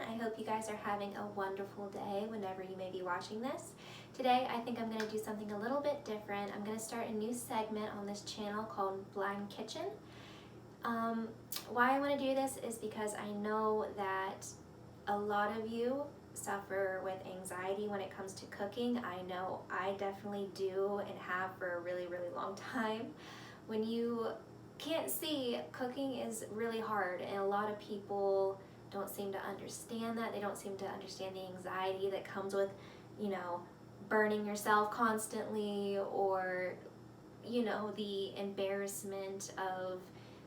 I hope you guys are having a wonderful day whenever you may be watching this. Today I think I'm going to do something a little bit different. I'm going to start a new segment on this channel called Blind Kitchen. Why I want to do this is because I know that a lot of you suffer with anxiety when it comes to cooking. I know I definitely do and have for a really long time. When you can't see, cooking is really hard, and a lot of people don't seem to understand that. They don't seem to understand the anxiety that comes with, you know, burning yourself constantly, or, you know, the embarrassment of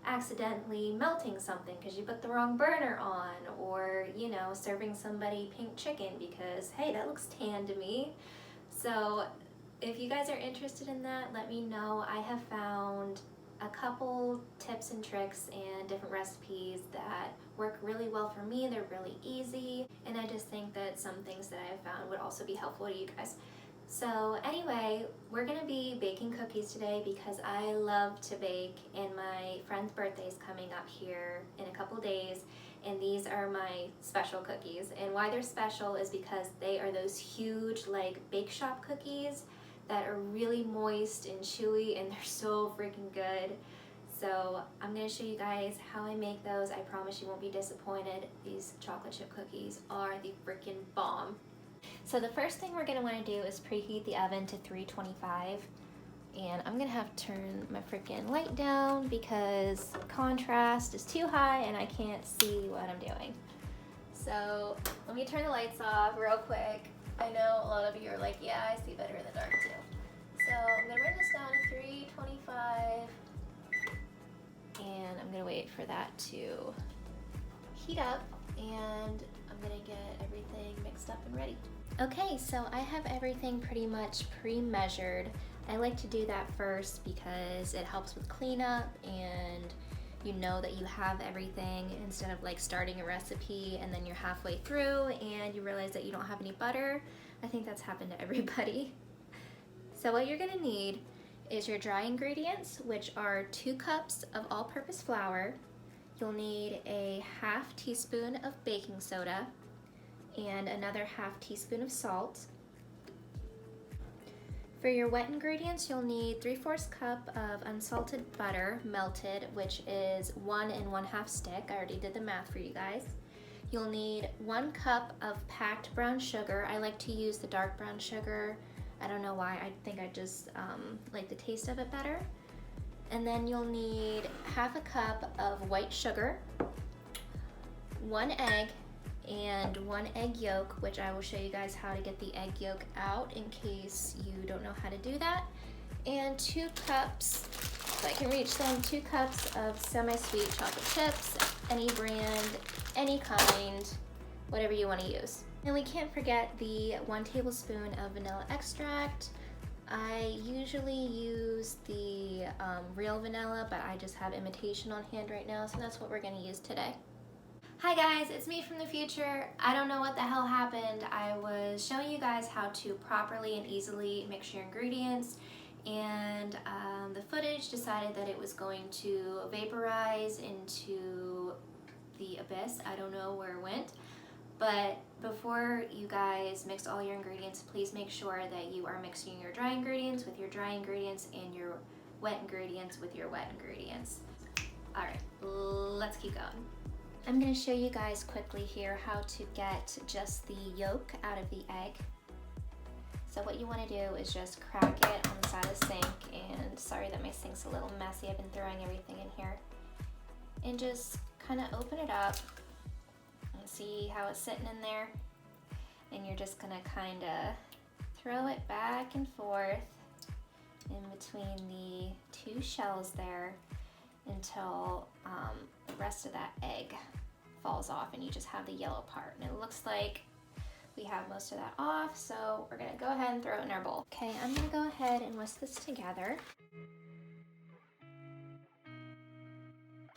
accidentally melting something because you put the wrong burner on, or, you know, serving somebody pink chicken because, hey, that looks tan to me. So if you guys are interested in that, let me know. I have found a couple tips and tricks and different recipes that work really well for me. They're really easy, and I just think that some things that I have found would also be helpful to you guys. So anyway, we're gonna be baking cookies today because I love to bake, and my friend's birthday is coming up here in a couple days, and these are my special cookies. And why they're special is because they are those huge, like, bake shop cookies that are really moist and chewy, and they're so freaking good. So I'm gonna show you guys how I make those. I promise you won't be disappointed. These chocolate chip cookies are the freaking bomb. So the first thing we're gonna wanna do is preheat the oven to 325. And I'm gonna have to turn my freaking light down because contrast is too high and I can't see what I'm doing. So let me turn the lights off real quick. I know a lot of you are like, yeah, I see better in the dark too. So I'm gonna bring this down to 325, and I'm gonna wait for that to heat up, and I'm gonna get everything mixed up and ready. Okay, so I have everything pretty much pre-measured. I like to do that first because it helps with cleanup, and you know that you have everything instead of like starting a recipe and then you're halfway through and you realize that you don't have any butter. I think that's happened to everybody. So what you're gonna need is your dry ingredients, which are 2 cups of all-purpose flour. You'll need a half teaspoon of baking soda and another half teaspoon of salt. For your wet ingredients, you'll need 3/4 cup of unsalted butter, melted, which is 1 1/2 stick. I already did the math for you guys. You'll need 1 cup of packed brown sugar. I like to use the dark brown sugar. I don't know why, I think I just like the taste of it better. And then you'll need 1/2 cup of white sugar, 1 egg, and 1 egg yolk, which I will show you guys how to get the egg yolk out in case you don't know how to do that. And 2 cups, if I can reach them, 2 cups of semi-sweet chocolate chips, any brand, any kind, whatever you want to use. And we can't forget the 1 tablespoon of vanilla extract. I usually use the real vanilla, but I just have imitation on hand right now, so that's what we're gonna use today. Hi guys, it's me from the future. I don't know what the hell happened. I was showing you guys how to properly and easily mix your ingredients, and the footage decided that it was going to vaporize into the abyss. I don't know where it went, but before you guys mix all your ingredients, please make sure that you are mixing your dry ingredients with your dry ingredients and your wet ingredients with your wet ingredients. All right, let's keep going. I'm going to show you guys quickly here how to get just the yolk out of the egg. So what you want to do is just crack it on the side of the sink, and sorry that my sink's a little messy, I've been throwing everything in here. And just kind of open it up and see how it's sitting in there. And you're just going to kind of throw it back and forth in between the 2 shells there until the rest of that egg falls off and you just have the yellow part. And it looks like we have most of that off, so we're gonna go ahead and throw it in our bowl. Okay, I'm gonna go ahead and whisk this together.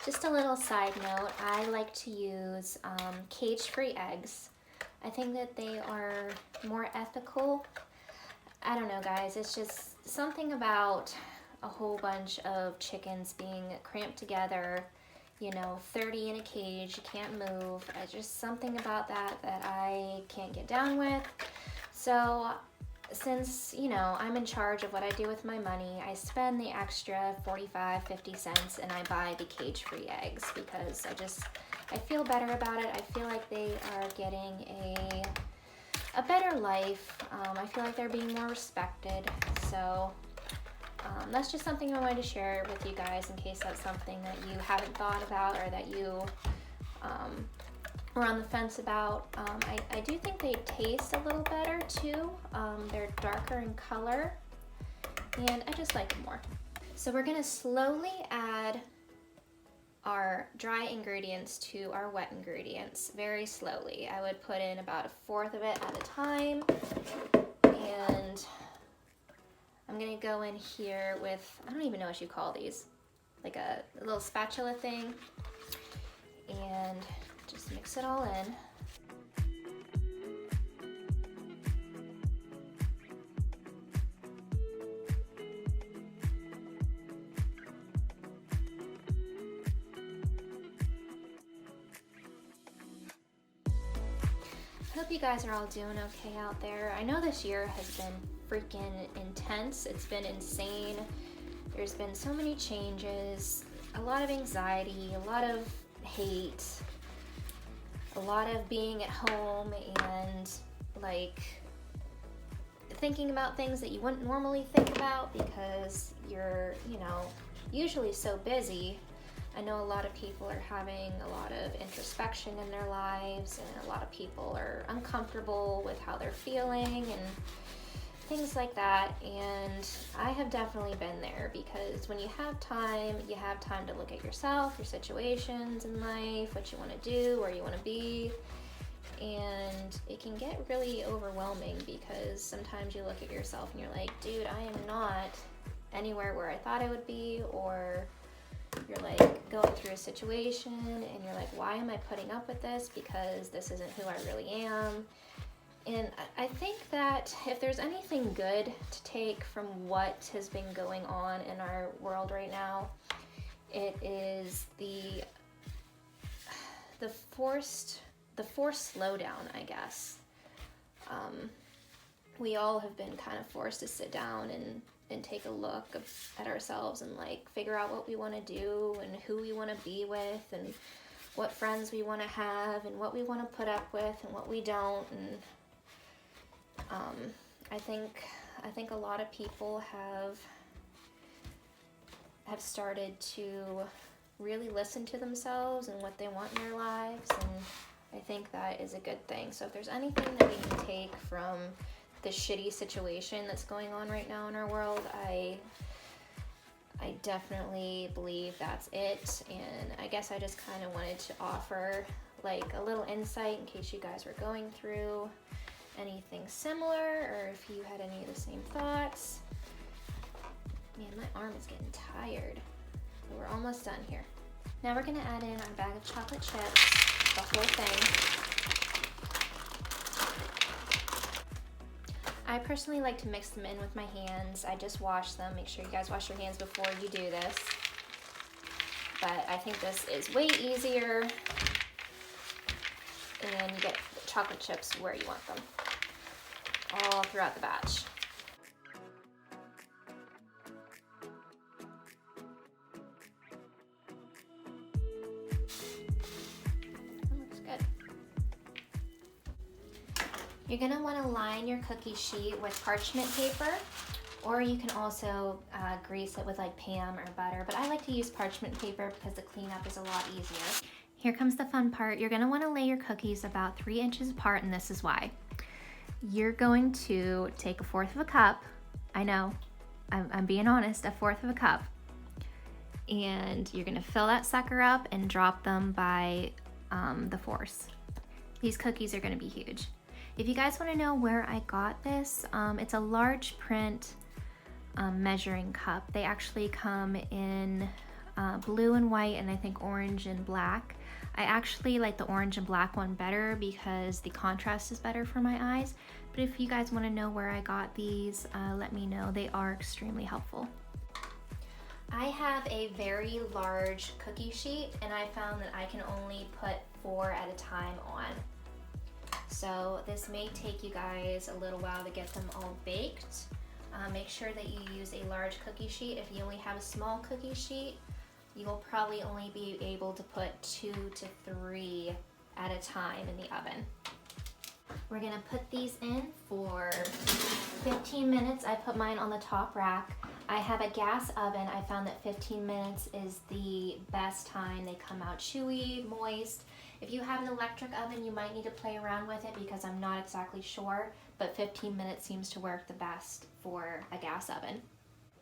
Just a little side note, I like to use cage-free eggs. I think that they are more ethical. I don't know guys, it's just something about a whole bunch of chickens being cramped together you know, 30 in a cage, you can't move. Just something about that I can't get down with. So since, you know, I'm in charge of what I do with my money, I spend the extra 45, 50 cents and I buy the cage-free eggs because I feel better about it. I feel like they are getting a better life. I feel like they're being more respected. So that's just something I wanted to share with you guys in case that's something that you haven't thought about or that you were on the fence about. I do think they taste a little better too. They're darker in color and I just like them more. So we're gonna slowly add our dry ingredients to our wet ingredients very slowly. I would put in about 1/4 of it at a time, and I'm gonna go in here with, I don't even know what you call these, like a little spatula thing, and just mix it all in. Hope you guys are all doing okay out there. I know this year has been freaking intense. It's been insane. There's been so many changes, a lot of anxiety, a lot of hate, a lot of being at home and like thinking about things that you wouldn't normally think about because you're, you know, usually so busy. I know a lot of people are having a lot of introspection in their lives, and a lot of people are uncomfortable with how they're feeling and things like that. And I have definitely been there because when you have time to look at yourself, your situations in life, what you want to do, where you want to be. And it can get really overwhelming because sometimes you look at yourself and you're like, dude, I am not anywhere where I thought I would be, or you're like going through a situation and you're like, why am I putting up with this? Because this isn't who I really am. And I think that if there's anything good to take from what has been going on in our world right now, it is the forced slowdown, I guess. We all have been kind of forced to sit down and take a look at ourselves and like figure out what we want to do and who we want to be with and what friends we want to have and what we want to put up with and what we don't. And I think a lot of people have started to really listen to themselves and what they want in their lives, and I think that is a good thing. So if there's anything that we can take from the shitty situation that's going on right now in our world, I definitely believe that's it. And I guess I just kind of wanted to offer like a little insight in case you guys were going through anything similar, or if you had any of the same thoughts. Man, my arm is getting tired, but we're almost done here. Now we're gonna add in our bag of chocolate chips, the whole thing. I personally like to mix them in with my hands. I just wash them. Make sure you guys wash your hands before you do this. But I think this is way easier, and you get the chocolate chips where you want them, all throughout the batch. You're gonna wanna line your cookie sheet with parchment paper, or you can also grease it with like Pam or butter, but I like to use parchment paper because the cleanup is a lot easier. Here comes the fun part. You're gonna wanna lay your cookies about 3 inches apart, and this is why. You're going to take 1/4 of a cup. I know, I'm being honest, 1/4 of a cup. And you're gonna fill that sucker up and drop them by the force. These cookies are gonna be huge. If you guys want to know where I got this, it's a large print measuring cup. They actually come in blue and white, and I think orange and black. I actually like the orange and black one better because the contrast is better for my eyes. But if you guys want to know where I got these, let me know. They are extremely helpful. I have a very large cookie sheet and I found that I can only put 4 at a time on. So this may take you guys a little while to get them all baked. Make sure that you use a large cookie sheet. If you only have a small cookie sheet, you will probably only be able to put 2 to 3 at a time in the oven. We're gonna put these in for 15 minutes. I put mine on the top rack. I have a gas oven. I found that 15 minutes is the best time. They come out chewy, moist. If you have an electric oven, you might need to play around with it because I'm not exactly sure, but 15 minutes seems to work the best for a gas oven.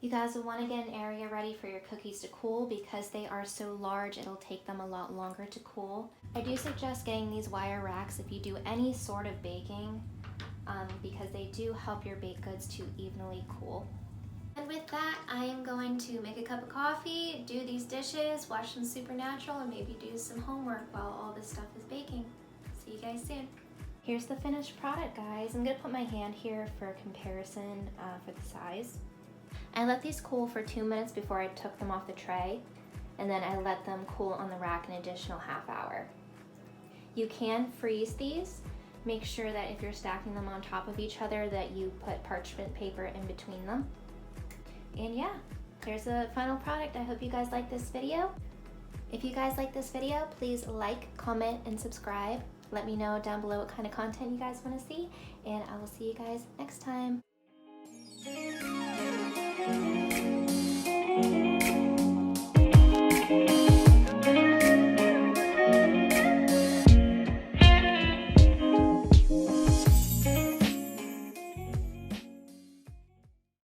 You guys will want to get an area ready for your cookies to cool because they are so large, it'll take them a lot longer to cool. I do suggest getting these wire racks if you do any sort of baking because they do help your baked goods to evenly cool. And with that, I am going to make a cup of coffee, do these dishes, watch some Supernatural, and maybe do some homework while all this stuff is baking. See you guys soon. Here's the finished product, guys. I'm gonna put my hand here for comparison for the size. I let these cool for 2 minutes before I took them off the tray, and then I let them cool on the rack an additional ½ hour. You can freeze these. Make sure that if you're stacking them on top of each other that you put parchment paper in between them. And yeah, here's the final product. I hope you guys like this video. If you guys like this video, please like, comment, and subscribe. Let me know down below what kind of content you guys want to see, and I will see you guys next time.